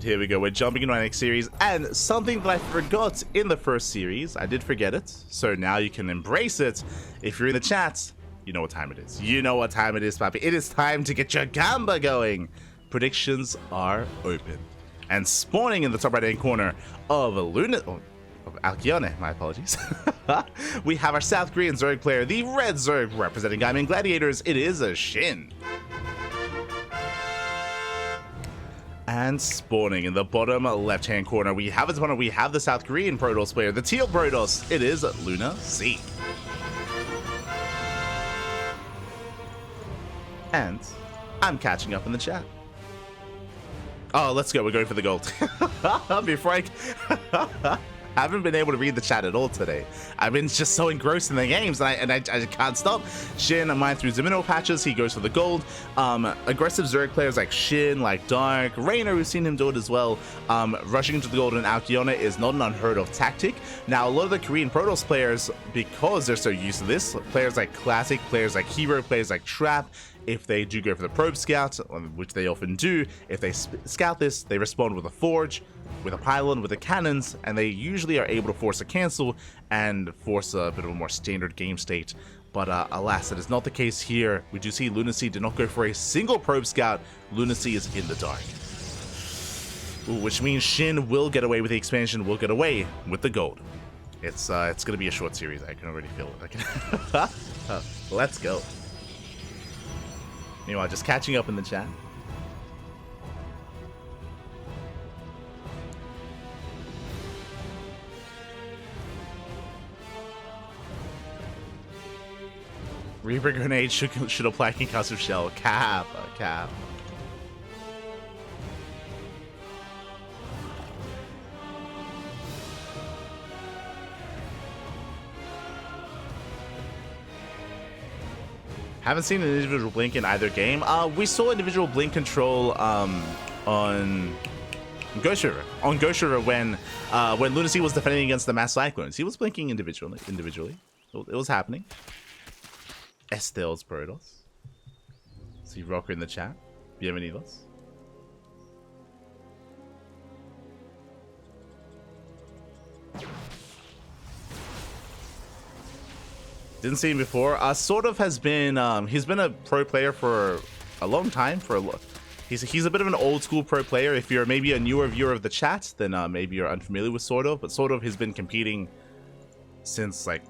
But here we go, we're jumping into our next series, and something that I forgot in the first series, I did forget it, so now you can embrace it. If you're in the chat, you know what time it is. You know what time it is, Papi. It is time to get your gamba going. Predictions are open. And spawning in the top right-hand corner of Alkione, my apologies. We have our South Korean Zerg player, the Red Zerg, representing Diamond Gladiators. It is a SHIN. And spawning in the bottom left-hand corner, we have the South Korean Protoss player, the Teal Protoss. It is LunaSea. And I'm catching up in the chat. Oh, let's go. We're going for the gold. Before I haven't been able to read the chat at all today. I've been just so engrossed in the games, and I can't stop. SHIN, mine through Zamino patches, he goes for the gold. Aggressive Zerg players like SHIN, like Dark, Raynor, we've seen him do it as well. Rushing into the gold in Alkione is not an unheard of tactic. Now, a lot of the Korean Protoss players, because they're so used to this, players like Classic, players like Hero, players like Trap, if they do go for the probe scout, which they often do, if they scout this, they respond with a forge, with a pylon, with the cannons, and they usually are able to force a cancel and force a bit of a more standard game state. But alas, that is not the case here. We do see LunaSea did not go for a single probe scout. LunaSea is in the dark. Ooh, which means SHIN will get away with the expansion, will get away with the gold. It's going to be a short series. I can already feel it. Let's go. Meanwhile, just catching up in the chat. Reaper Grenade should apply concussive shell. Cap. Haven't seen an individual blink in either game. We saw individual blink control on Ghost River. On Ghost River when LunaSea was defending against the Mass Cyclones. He was blinking individually. It was happening. Estel's Protoss. See Rocker in the chat. Bienvenidos. Didn't see him before. Sort of has been. He's been a pro player for a long time. He's a bit of an old school pro player. If you're maybe a newer viewer of the chat, then maybe you're unfamiliar with Sort of. But Sort of has been competing since like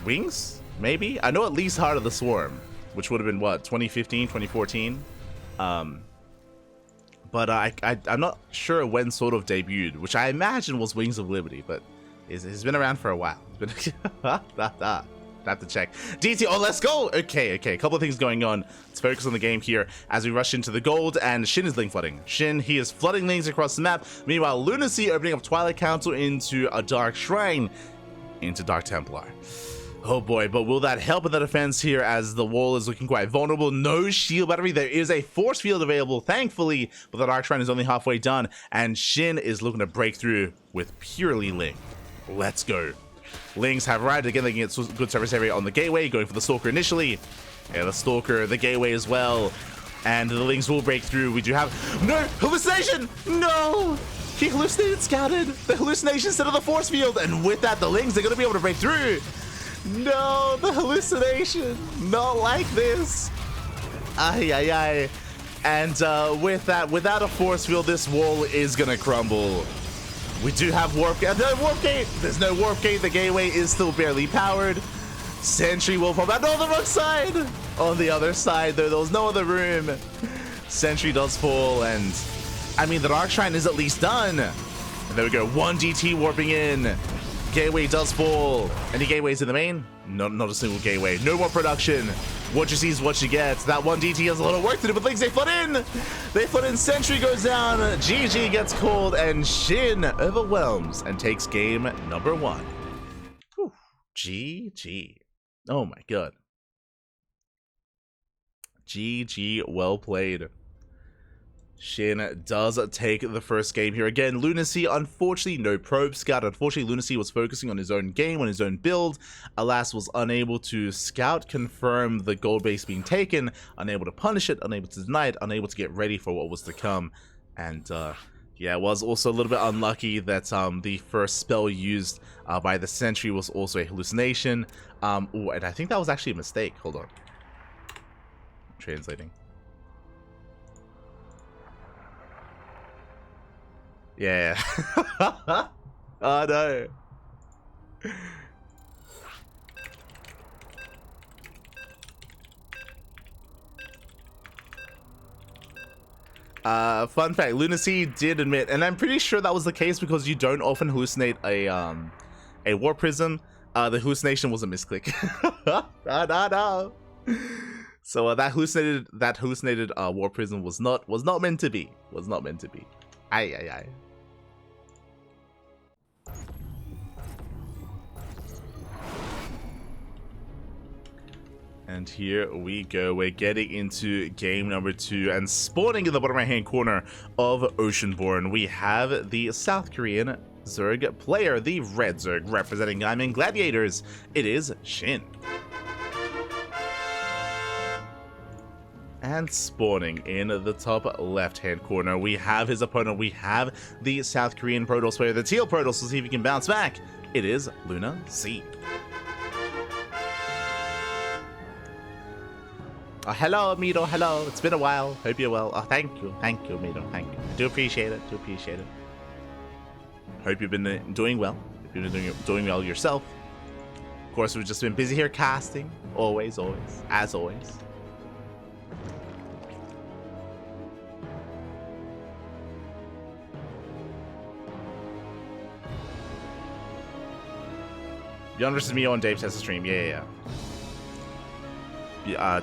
Wings, maybe. I know at least Heart of the Swarm, which would have been what 2015, 2014. But I'm not sure when Sort of debuted, which I imagine was Wings of Liberty. But he's been around for a while. It's been have to check. DT, oh, let's go. Okay, a couple of things going on. Let's focus on the game here as we rush into the gold, and SHIN is link flooding. SHIN, he is flooding links across the map. Meanwhile, LunaSea opening up Twilight Council into a Dark Shrine, into Dark Templar. Oh boy, but will that help in the defense here as the wall is looking quite vulnerable? No shield battery. There is a force field available, thankfully, but the Dark Shrine is only halfway done, and SHIN is looking to break through with purely link. Let's go. Lings have arrived again. They can get good service area on the gateway, going for the Stalker initially. Yeah, the Stalker, the gateway as well. And the Lings will break through. We do have no hallucination. No, he hallucinated, scouted the hallucination instead of the force field, and with that, the Lings are going to be able to break through. No, the hallucination, not like this. Ay. And with that, without a force field, this wall is going to crumble. We do have warp gate. No warp gate. There's no warp gate. The gateway is still barely powered. Sentry will fall back. No, on the wrong side. On the other side, though, there was no other room. Sentry does fall, and I mean, the Dark Shrine is at least done. And there we go. 1 DT warping in. Gateway does fall. Any gateways in the main? Not a single gateway. No more production. What you see is what you get. That 1 DT has a lot of work to do, but things they flood in. They flood in. Sentry goes down. GG gets called, and SHIN overwhelms and takes game number 1. Whew. GG. Oh my god. GG, well played. SHIN does take the first game here. Again, LunaSea, unfortunately, no probe scout. Unfortunately, LunaSea was focusing on his own game, on his own build. Alas, was unable to scout, confirm the gold base being taken, unable to punish it, unable to deny it, unable to get ready for what was to come. And Yeah, it was also a little bit unlucky that the first spell used by the sentry was also a hallucination. Ooh, and I think that was actually a mistake. Hold on. Translating. Yeah. Oh no. Fun fact, LunaSea did admit, and I'm pretty sure that was the case because you don't often hallucinate a War Prism. The hallucination was a misclick. No. So that hallucinated War Prism was not meant to be. Was not meant to be. Aye. And here we go. We're getting into game number 2, and spawning in the bottom right-hand corner of Oceanborn, we have the South Korean Zerg player, the Red Zerg, representing Diamond Gladiators. It is SHIN. And spawning in the top left-hand corner, we have his opponent. We have the South Korean Protoss player, the Teal Protoss. We'll see if he can bounce back. It is LunaSea. Oh, hello, Mido. Hello. It's been a while. Hope you're well. Oh, thank you, Mido. Thank you. I do appreciate it. Hope you've been doing well. Hope you've been doing well yourself. Of course, we've just been busy here casting. Always, as always. Beyond versus me on Dave's Test stream. Yeah.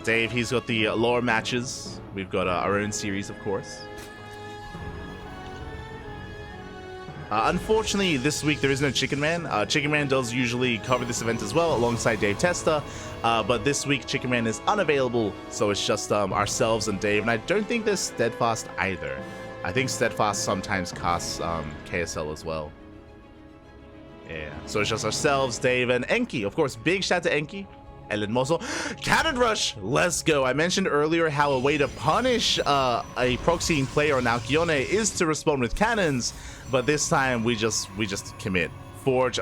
Dave, he's got the lower matches. We've got our own series, of course. Unfortunately, this week there is no Chicken Man. Chicken Man does usually cover this event as well, alongside Dave Testa. But this week, Chicken Man is unavailable, so it's just ourselves and Dave. And I don't think there's Steadfast either. I think Steadfast sometimes casts KSL as well. Yeah, so it's just ourselves, Dave, and Enki. Of course, big shout to Enki. Ellen Mosso. Cannon Rush! Let's go. I mentioned earlier how a way to punish a proxying player on Alkyone is to respond with cannons, but this time we just commit. Forge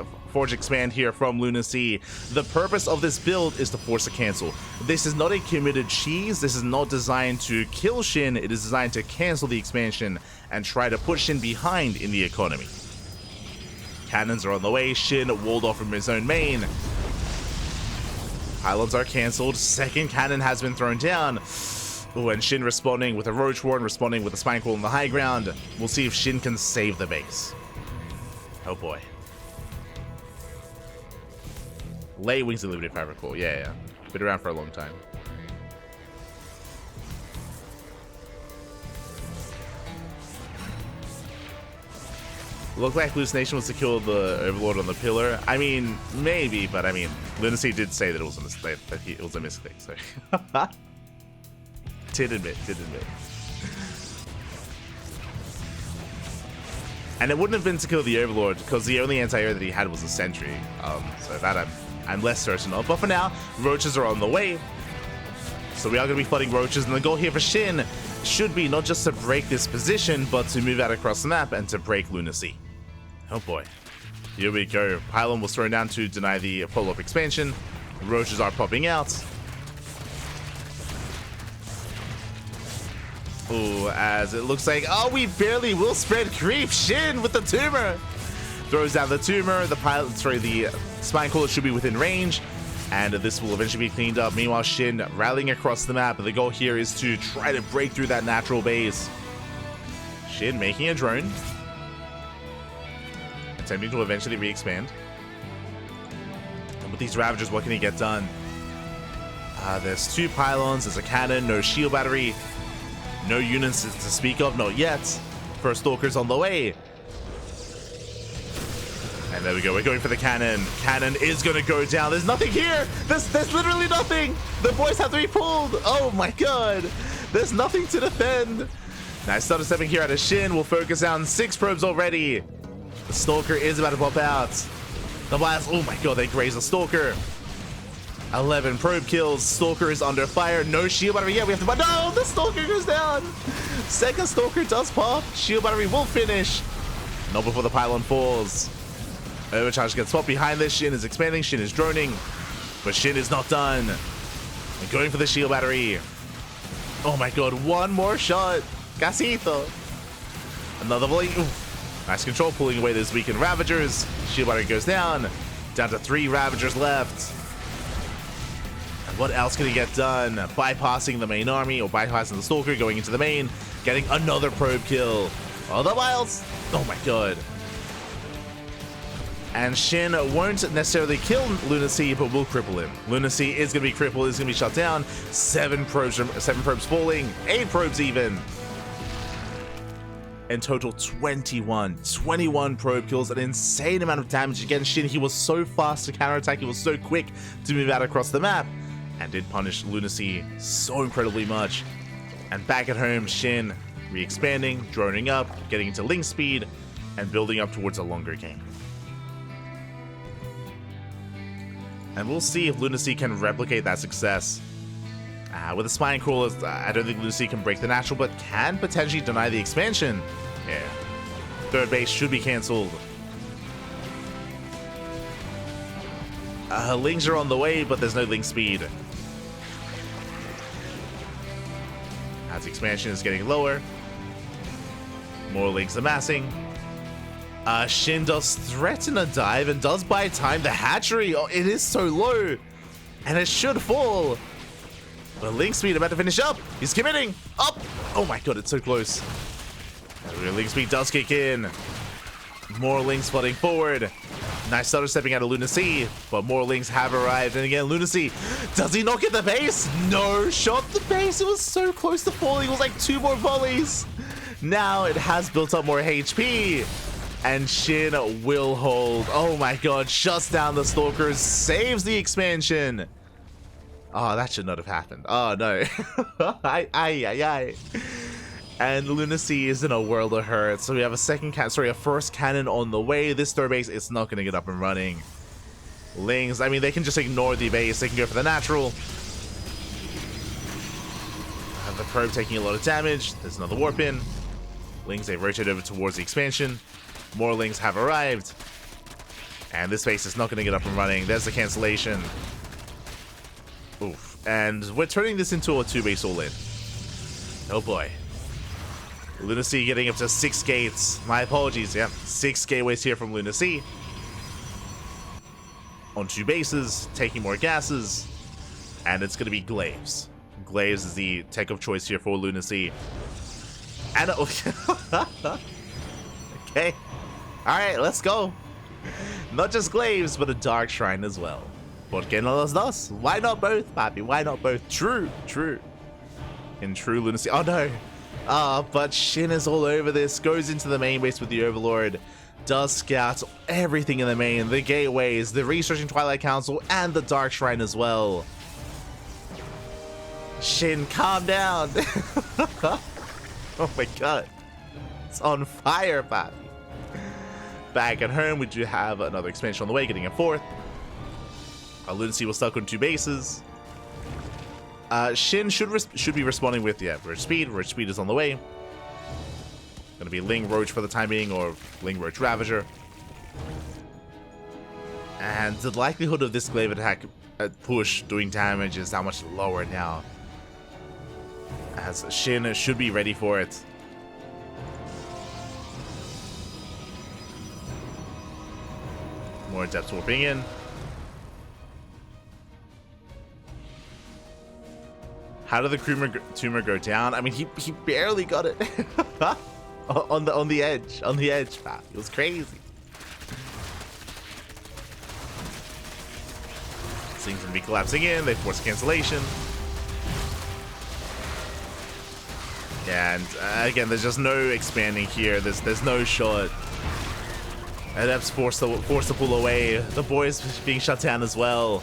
expand here from LunaSea. The purpose of this build is to force a cancel. This is not a committed cheese. This is not designed to kill SHIN. It is designed to cancel the expansion and try to put SHIN behind in the economy. Cannons are on the way. SHIN walled off from his own main. Pylons are cancelled. Second cannon has been thrown down. Ooh, and SHIN responding with a Roach Warren, responding with a Spine Crawl on the high ground. We'll see if SHIN can save the base. Oh boy. Late Wings of Liberty, if I recall. Yeah. Been around for a long time. Looked like hallucination was to kill the Overlord on the pillar. I mean, maybe, but I mean, LunaSea did say that it was a mistake, it was a mistake, so. Did admit. And it wouldn't have been to kill the Overlord, because the only anti-air that he had was a sentry. So that I'm less certain of. But for now, roaches are on the way. So we are going to be flooding roaches, and the goal here for SHIN should be not just to break this position, but to move out across the map and to break LunaSea. Oh boy. Here we go. Pylon was thrown down to deny the follow-up expansion. Roaches are popping out. Ooh, as it looks like, oh, we barely will spread creep. SHIN with the tumor. Throws down the tumor. The Spine Crawler should be within range. And this will eventually be cleaned up. Meanwhile, SHIN rallying across the map. The goal here is to try to break through that natural base. SHIN making a drone. Attempting to eventually re-expand. And with these Ravagers, what can he get done? There's 2 pylons, there's a cannon, no shield battery. No units to speak of, not yet. First Stalker's on the way. And there we go, we're going for the cannon. Cannon is gonna go down. There's nothing here. There's literally nothing. The boys have to be pulled. Oh my god. There's nothing to defend. Nice stutter stepping here out of SHIN. We'll focus on 6 probes already. The Stalker is about to pop out. The blast, oh my god, they graze the Stalker. 11 probe kills. Stalker is under fire. No shield battery. Yeah, we have to. No, the Stalker goes down. Second Stalker does pop. Shield battery will finish. Not before the pylon falls. Overcharge gets swapped behind this. Shin is expanding. Shin is droning. But Shin is not done. And going for the shield battery. Oh my god, one more shot. Casito. Another volley. Ooh. Nice control, pulling away those weakened Ravagers. Shield battery goes down. Down to 3 Ravagers left. And what else can he get done? Bypassing the main army, or bypassing the Stalker, going into the main, getting another probe kill. Oh, the miles. Oh my god. And Shin won't necessarily kill LunaSea, but will cripple him. LunaSea is going to be crippled, is going to be shut down. 7 probes falling, 8 probes even. In total, 21 probe kills, an insane amount of damage against Shin. He was so fast to counterattack, he was so quick to move out across the map, and did punish LunaSea so incredibly much. And back at home, Shin re-expanding, droning up, getting into link speed, and building up towards a longer game. And we'll see if LunaSea can replicate that success. With the Spine Crawlers, I don't think LunaSea can break the natural, but can potentially deny the expansion. Yeah. Third base should be cancelled. Links are on the way, but there's no link speed. As the expansion is getting lower. More links amassing. Shin does threaten a dive and does buy time. The hatchery, oh, it is so low. And it should fall. But link speed about to finish up. He's committing. Up. Oh my god, it's so close. Link speed does kick in. More links flooding forward. Nice stutter stepping out of LunaSea, but more links have arrived. And again, LunaSea, does he not get the base? No, shot the base. It was so close to falling. It was like 2 more volleys. Now it has built up more HP. And Shin will hold. Oh my god, shuts down the Stalkers, saves the expansion. Oh, that should not have happened. Oh no. Aye. And LunaSea is in a world of hurt. So we have a first cannon on the way. This third base is not going to get up and running. Lings, I mean, they can just ignore the base. They can go for the natural. Have the probe taking a lot of damage. There's another warp in. Lings, they rotate over towards the expansion. More links have arrived. And this base is not going to get up and running. There's the cancellation. Oof. And we're turning this into a 2-base all-in. Oh boy. LunaSea getting up to 6 gates. My apologies, yeah. 6 gateways here from LunaSea. On 2 bases, taking more gases. And it's going to be Glaives. Glaives is the tech of choice here for LunaSea. And okay. Alright, let's go. Not just Glaives, but a Dark Shrine as well. ¿Por qué no los dos? Why not both, papi? Why not both? True. In true LunaSea. Oh no. But Shin is all over this. Goes into the main base with the Overlord. Does scout everything in the main. The gateways, the Researching Twilight Council, and the Dark Shrine as well. Shin, calm down. Oh my god. It's on fire, papi. Back at home, we do have another expansion on the way, getting a 4th. LunaSea was stuck on 2 bases. Shin should be responding with, yeah, Roach Speed. Roach Speed is on the way. Gonna be Ling Roach for the time being, or Ling Roach Ravager. And the likelihood of this glaive attack push doing damage is that much lower now. As Shin should be ready for it. More depth warping in. How did the tumor go down? I mean, he barely got it. on the edge, pal. It was crazy. Things gonna be collapsing in. They force cancellation. And again, there's just no expanding here. There's no shot. Adepts forced to pull away. The boys being shut down as well.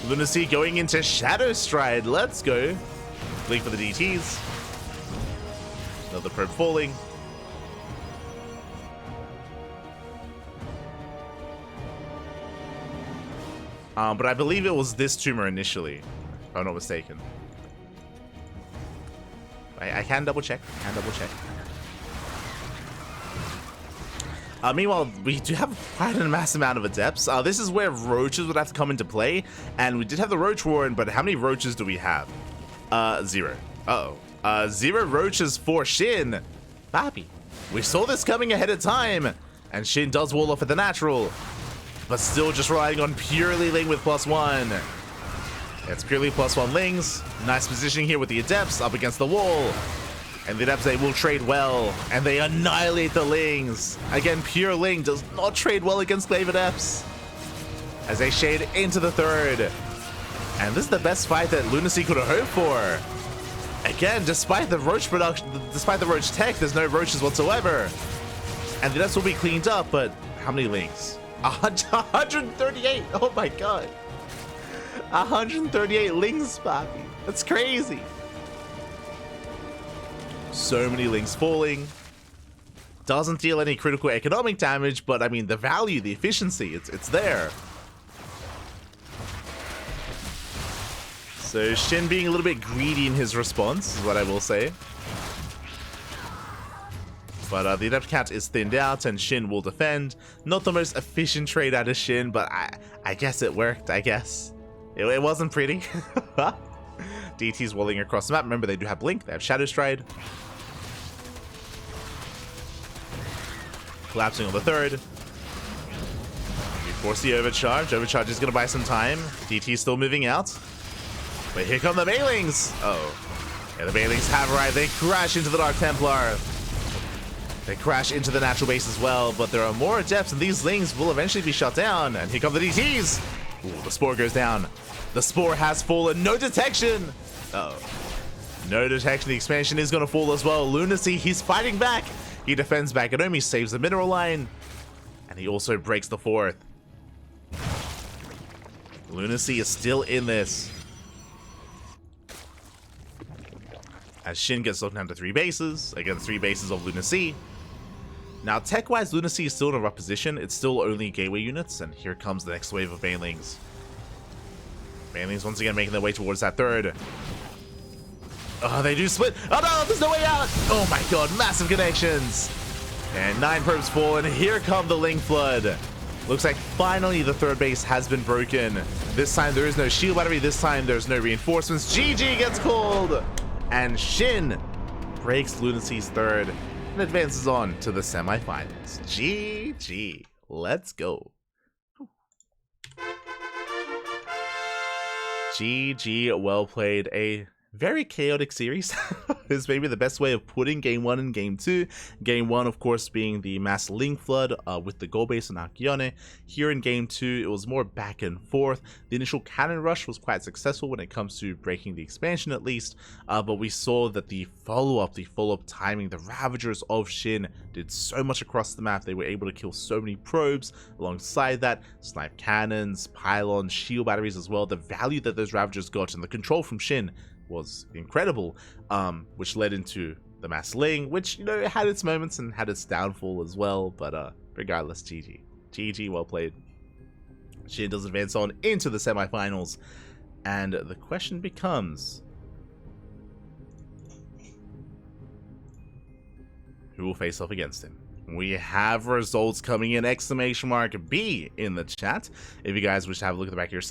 LunaSea going into Shadow Stride. Let's go. Link for the DTs. Another probe falling. But I believe it was this tumor initially, if I'm not mistaken. I can double check. Meanwhile, we do have quite a mass amount of adepts. This is where roaches would have to come into play. And we did have the roach warren, but how many roaches do we have? 0. Uh-oh. 0 roaches for Shin. Bappy. We saw this coming ahead of time. And Shin does wall off at the natural. But still just relying on purely Ling with +1. It's purely +1 Lings. Nice positioning here with the adepts up against the wall. And the adepts, they will trade well, and they annihilate the Lings. Again, pure Ling does not trade well against Glaive adepts. As they shade into the third. And this is the best fight that LunaSea could have hoped for. Again, despite the roach production, despite the roach tech, there's no roaches whatsoever. And the adepts will be cleaned up, but how many Lings? 138, oh my god. 138 Lings, Bobby. That's crazy. So many Lings falling. Doesn't deal any critical economic damage, but I mean the value, the efficiency, it's there. So Shin being a little bit greedy in his response is what I will say. But the adept cat is thinned out and Shin will defend. Not the most efficient trade out of Shin, but I guess it worked, I guess. It wasn't pretty. DT's walling across the map. Remember, they do have Blink. They have Shadow Stride. Collapsing on the third. We force the overcharge. Overcharge is going to buy some time. DT's still moving out. But here come the Bailings. Oh. Yeah, the Bailings have arrived. They crash into the Dark Templar. They crash into the natural base as well. But there are more adepts, and these Lings will eventually be shut down. And here come the DTs. Ooh, the Spore goes down. The Spore has fallen. No detection. Uh-oh. No detection. The expansion is going to fall as well. LunaSea, he's fighting back. He defends back. Anomi saves the mineral line. And he also breaks the fourth. LunaSea is still in this. As Shin gets locked down to 3 bases. Again, 3 bases of LunaSea. Now, tech-wise, LunaSea is still in a rough position. It's still only gateway units. And here comes the next wave of Banelings. Banelings once again making their way towards that third. Oh, they do split. Oh no, there's no way out. Oh my god, massive connections. And 9 probes fall, and here come the Ling Flood. Looks like finally the third base has been broken. This time there is no shield battery. This time there's no reinforcements. GG gets called. And Shin breaks LunaSea's third and advances on to the semifinals. GG. Let's go. GG, well played. A very chaotic series is maybe the best way of putting game 1 and game 2. Game 1, of course, being the mass Ling Flood with the goal base on Akione. Here in game 2, it was more back and forth. The initial cannon rush was quite successful when it comes to breaking the expansion at least, but we saw that the follow-up timing, the Ravagers of Shin did so much across the map. They were able to kill so many probes. Alongside that, snipe cannons, pylons, shield batteries as well. The value that those Ravagers got and the control from Shin was incredible, which led into the mass Ling, which, you know, had its moments and had its downfall as well, but regardless, GG, well played. Shin does advance on into the semifinals, and the question becomes, who will face off against him? We have results coming in, !B in the chat. If you guys wish to have a look at the back of your